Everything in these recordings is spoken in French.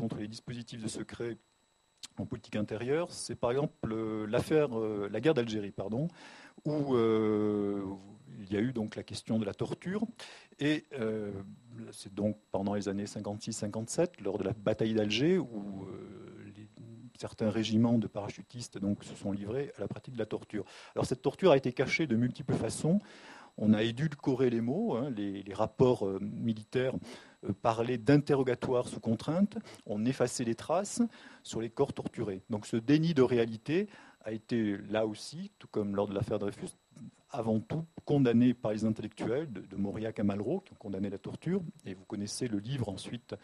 contre les dispositifs de secret en politique intérieure, c'est par exemple la guerre d'Algérie, où il y a eu donc la question de la torture. Et c'est donc pendant les années 56-57, lors de la bataille d'Alger, où certains régiments de parachutistes donc, se sont livrés à la pratique de la torture. Alors cette torture a été cachée de multiples façons. On a édulcoré les mots, les rapports militaires parlaient d'interrogatoires sous contrainte, on effaçait les traces sur les corps torturés. Donc ce déni de réalité a été là aussi, tout comme lors de l'affaire Dreyfus, avant tout condamné par les intellectuels de Mauriac à Malraux, qui ont condamné la torture. Et vous connaissez le livre ensuite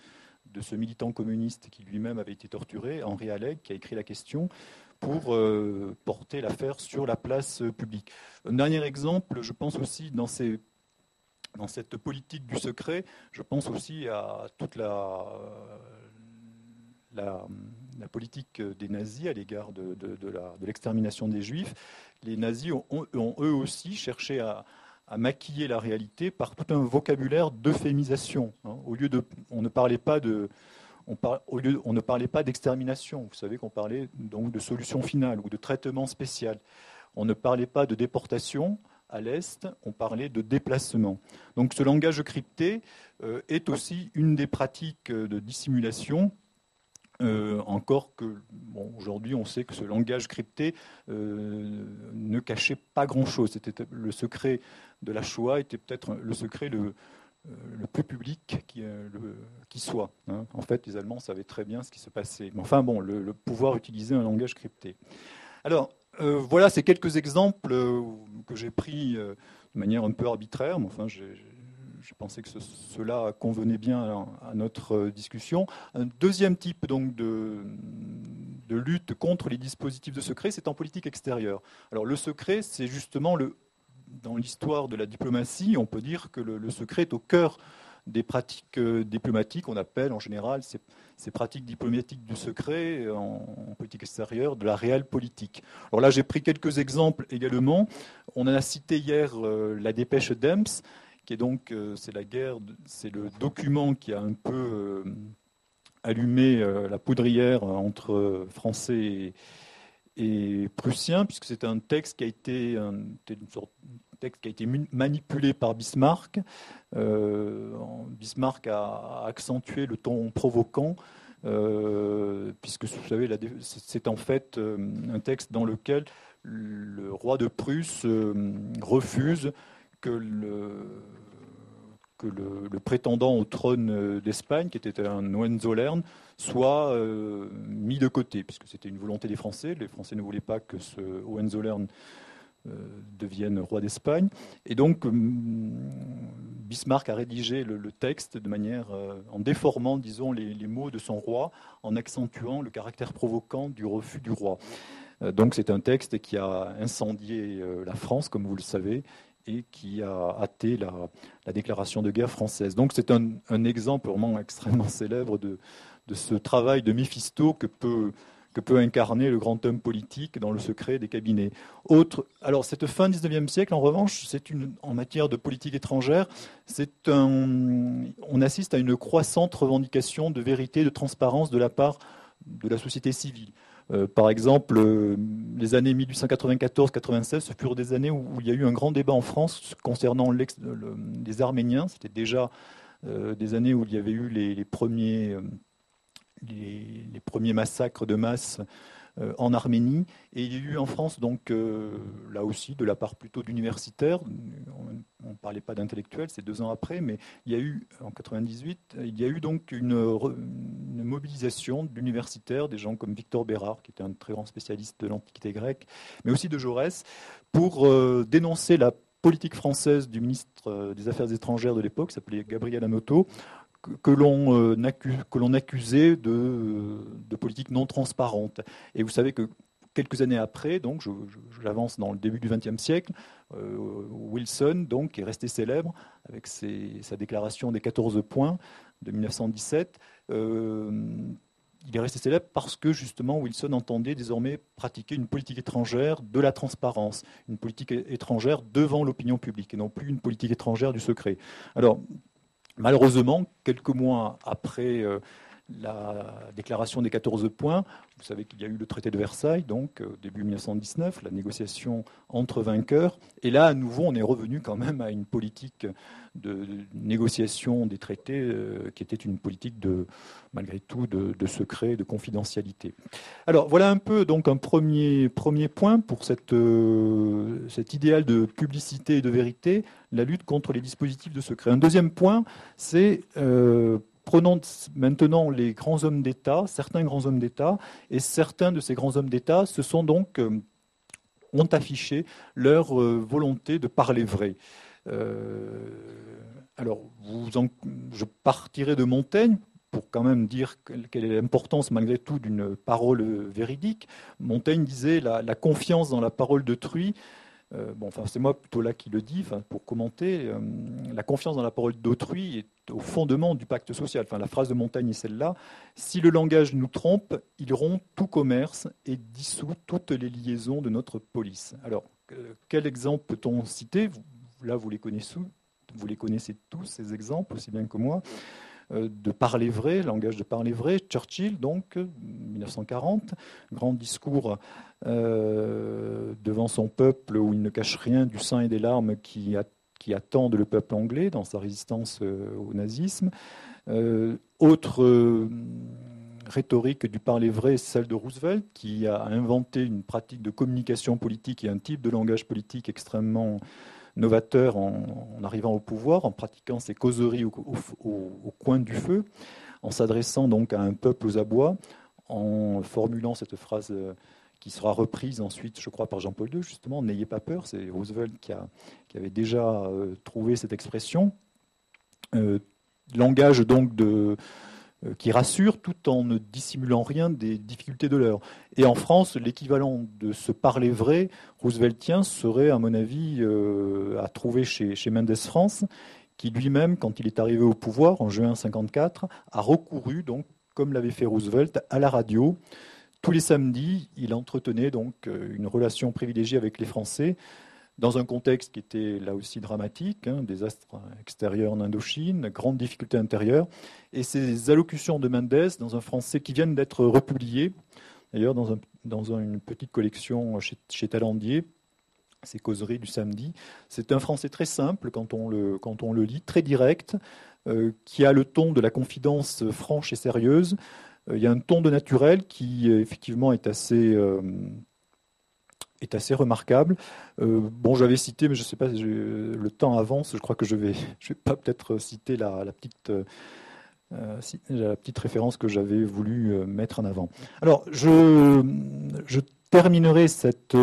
de ce militant communiste qui lui-même avait été torturé, Henri Alleg, qui a écrit la question pour porter l'affaire sur la place publique. Un dernier exemple, je pense aussi dans cette politique du secret, je pense aussi à toute la politique des nazis à l'égard de l'extermination des Juifs. Les nazis ont eux aussi cherché à maquiller la réalité par tout un vocabulaire d'euphémisation. On ne parlait pas d'extermination. Vous savez qu'on parlait donc de solution finale ou de traitement spécial. On ne parlait pas de déportation à l'Est, on parlait de déplacement. Donc ce langage crypté est aussi une des pratiques de dissimulation. Encore que, aujourd'hui, on sait que ce langage crypté ne cachait pas grand-chose. Le secret de la Shoah était peut-être le secret le plus public qui soit. En fait, les Allemands savaient très bien ce qui se passait. Mais enfin, le pouvoir utilisait un langage crypté. Alors, voilà ces quelques exemples que j'ai pris de manière un peu arbitraire, mais enfin, j'ai pensé que cela convenait bien à notre discussion. Un deuxième type donc de lutte contre les dispositifs de secret, c'est en politique extérieure. Alors le secret, c'est justement dans l'histoire de la diplomatie, on peut dire que le secret est au cœur des pratiques diplomatiques. On appelle en général ces pratiques diplomatiques du secret en politique extérieure de la réelle politique. Alors là, j'ai pris quelques exemples également. On en a cité hier la dépêche d'Ems, qui est donc c'est le document qui a un peu allumé la poudrière entre Français et Prussiens, puisque c'est un texte qui a été manipulé par Bismarck. Bismarck a accentué le ton provoquant, puisque vous savez, c'est en fait un texte dans lequel le roi de Prusse refuse que le prétendant au trône d'Espagne, qui était un Hohenzollern, soit mis de côté, puisque c'était une volonté des Français. Les Français ne voulaient pas que ce Hohenzollern devienne roi d'Espagne. Et donc, Bismarck a rédigé le texte de manière, en déformant, disons, les mots de son roi, en accentuant le caractère provoquant du refus du roi. Donc, c'est un texte qui a incendié la France, comme vous le savez, et qui a hâté la déclaration de guerre française. Donc c'est un exemple vraiment extrêmement célèbre de ce travail de Méphisto que peut incarner le grand homme politique dans le secret des cabinets. Alors cette fin 19e siècle, en revanche, en matière de politique étrangère, on assiste à une croissante revendication de vérité, de transparence de la part de la société civile. Par exemple, les années 1894-96, ce furent des années où il y a eu un grand débat en France concernant les Arméniens. C'était déjà des années où il y avait eu les premiers massacres de masse en Arménie. Et il y a eu en France, donc, là aussi, de la part plutôt d'universitaires, on ne parlait pas d'intellectuels, c'est 2 ans après, mais il y a eu, en 98, il y a eu donc une mobilisation d'universitaires, des gens comme Victor Bérard, qui était un très grand spécialiste de l'Antiquité grecque, mais aussi de Jaurès, pour dénoncer la politique française du ministre des Affaires étrangères de l'époque, qui s'appelait Gabriel Anoto, que l'on accusait de politique non transparente. Et vous savez que quelques années après, donc j'avance dans le début du XXe siècle, Wilson donc, est resté célèbre avec sa déclaration des 14 points de 1917. Il est resté célèbre parce que justement Wilson entendait désormais pratiquer une politique étrangère de la transparence, une politique étrangère devant l'opinion publique et non plus une politique étrangère du secret. Alors, malheureusement, quelques mois après la déclaration des 14 points. Vous savez qu'il y a eu le traité de Versailles, donc début 1919, la négociation entre vainqueurs. Et là, à nouveau, on est revenu quand même à une politique de négociation des traités qui était une politique malgré tout de secret, de confidentialité. Alors voilà un peu donc un premier point pour cet idéal de publicité et de vérité, la lutte contre les dispositifs de secret. Un deuxième point, c'est prenons maintenant les grands hommes d'État, certains grands hommes d'État, et certains de ces grands hommes d'État ont affiché leur volonté de parler vrai. Alors, je partirai de Montaigne pour quand même dire quelle est l'importance malgré tout d'une parole véridique. Montaigne disait la confiance dans la parole d'autrui. C'est moi plutôt là qui le dis, pour commenter. La confiance dans la parole d'autrui est au fondement du pacte social. La phrase de Montaigne est celle-là. Si le langage nous trompe, il rompt tout commerce et dissout toutes les liaisons de notre police. Alors, quel exemple peut-on citer ? Là, vous les connaissez tous, ces exemples, aussi bien que moi. De parler vrai, langage de parler vrai. Churchill, donc, 1940, grand discours devant son peuple où il ne cache rien du sang et des larmes qui attendent le peuple anglais dans sa résistance au nazisme. Autre rhétorique du parler vrai, celle de Roosevelt, qui a inventé une pratique de communication politique et un type de langage politique extrêmement novateur en arrivant au pouvoir, en pratiquant ses causeries au coin du feu, en s'adressant donc à un peuple aux abois, en formulant cette phrase qui sera reprise ensuite, je crois, par Jean-Paul II, justement, « N'ayez pas peur », c'est Roosevelt qui avait déjà trouvé cette expression. Langage donc qui rassure tout en ne dissimulant rien des difficultés de l'heure. Et en France, l'équivalent de ce parler vrai rooseveltien serait, à mon avis, à trouver chez Mendes France, qui lui-même, quand il est arrivé au pouvoir en juin 1954, a recouru, donc, comme l'avait fait Roosevelt, à la radio. Tous les samedis, il entretenait donc une relation privilégiée avec les Français, dans un contexte qui était là aussi dramatique, désastre extérieur en Indochine, grande difficulté intérieure. Et ces allocutions de Mendes, dans un français qui viennent d'être republiées, d'ailleurs dans une petite collection chez Talandier, ces causeries du samedi, c'est un français très simple quand on le lit, très direct, qui a le ton de la confidence franche et sérieuse. Il y a un ton de naturel qui, effectivement, est assez remarquable. J'avais cité, mais je ne sais pas, le temps avance, je crois que je vais pas peut-être citer la petite référence que j'avais voulu mettre en avant. Alors, je terminerai cette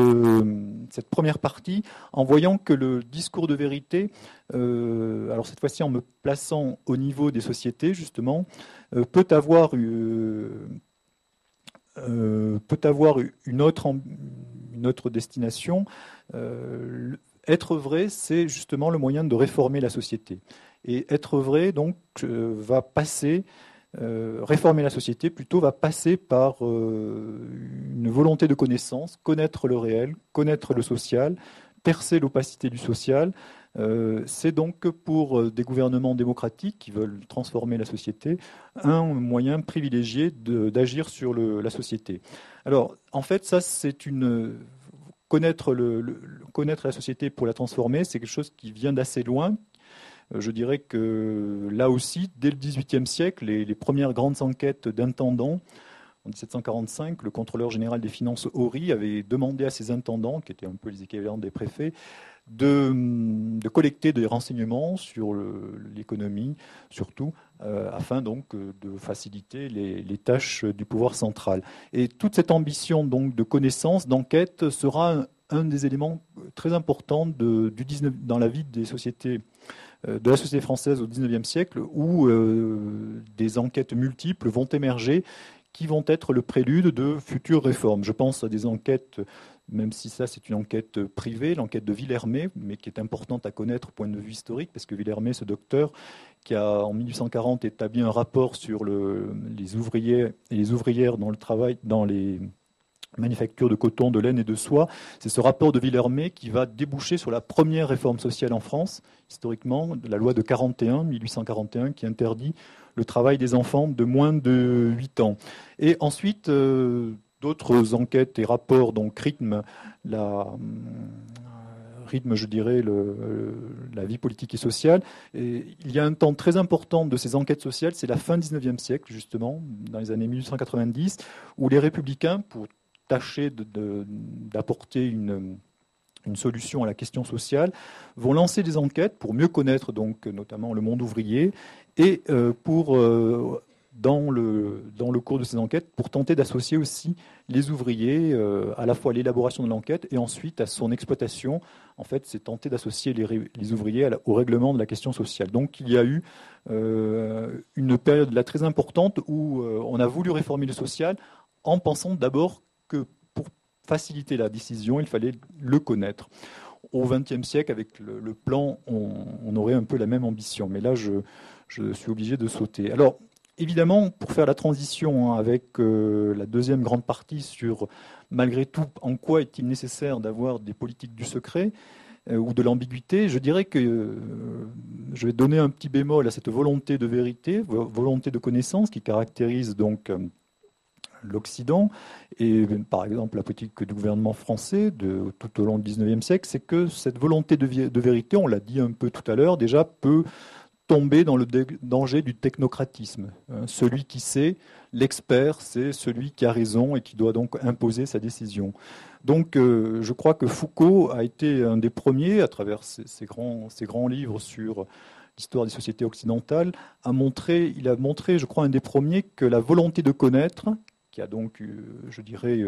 première partie en voyant que le discours de vérité, alors cette fois-ci en me plaçant au niveau des sociétés, justement, peut avoir une autre destination. Être vrai, c'est justement le moyen de réformer la société. Et être vrai, donc, va passer, réformer la société, plutôt, va passer par une volonté de connaissance, connaître le réel, connaître le social, percer l'opacité du social. C'est donc pour des gouvernements démocratiques qui veulent transformer la société un moyen privilégié d'agir sur la société. Alors, en fait, ça, c'est connaître la société pour la transformer, c'est quelque chose qui vient d'assez loin. Je dirais que là aussi, dès le XVIIIe siècle, les premières grandes enquêtes d'intendants, en 1745, le contrôleur général des finances Horry avait demandé à ses intendants, qui étaient un peu les équivalents des préfets, de collecter des renseignements sur l'économie, surtout, afin donc de faciliter les tâches du pouvoir central. Et toute cette ambition donc de connaissance, d'enquête, sera un des éléments très importants dans la vie des sociétés, de la société française au XIXe siècle, où des enquêtes multiples vont émerger, qui vont être le prélude de futures réformes. Je pense à des enquêtes, même si ça c'est une enquête privée, l'enquête de Villermé, mais qui est importante à connaître au point de vue historique, parce que Villermé, ce docteur, qui a en 1840 établi un rapport sur les ouvriers et les ouvrières dans le travail, dans les manufactures de coton, de laine et de soie, c'est ce rapport de Villermé qui va déboucher sur la première réforme sociale en France, historiquement, la loi de 1841, qui interdit le travail des enfants de moins de 8 ans. Et ensuite, d'autres enquêtes et rapports, donc rythme, je dirais, la vie politique et sociale. Et il y a un temps très important de ces enquêtes sociales, c'est la fin du 19e siècle, justement, dans les années 1890, où les républicains, pour tâcher d'apporter une solution à la question sociale, vont lancer des enquêtes pour mieux connaître donc notamment le monde ouvrier et dans le cours de ces enquêtes, pour tenter d'associer aussi les ouvriers à la fois à l'élaboration de l'enquête et ensuite à son exploitation. En fait, c'est tenter d'associer les ouvriers au règlement de la question sociale. Donc il y a eu une période là très importante où on a voulu réformer le social en pensant d'abord que pour faciliter la décision, il fallait le connaître. Au XXe siècle, avec le plan, on aurait un peu la même ambition. Mais là, je suis obligé de sauter. Alors, évidemment, pour faire la transition avec la deuxième grande partie sur, malgré tout, en quoi est-il nécessaire d'avoir des politiques du secret ou de l'ambiguïté, je dirais que je vais donner un petit bémol à cette volonté de vérité, volonté de connaissance qui caractérise donc l'Occident et par exemple la politique du gouvernement français tout au long du XIXe siècle, c'est que cette volonté de vérité, on l'a dit un peu tout à l'heure, déjà peut tomber dans le danger du technocratisme. Celui qui sait, l'expert, c'est celui qui a raison et qui doit donc imposer sa décision. Donc je crois que Foucault a été un des premiers, à travers ses grands livres sur l'histoire des sociétés occidentales, il a montré, je crois, un des premiers, que la volonté de connaître, qui a donc, je dirais,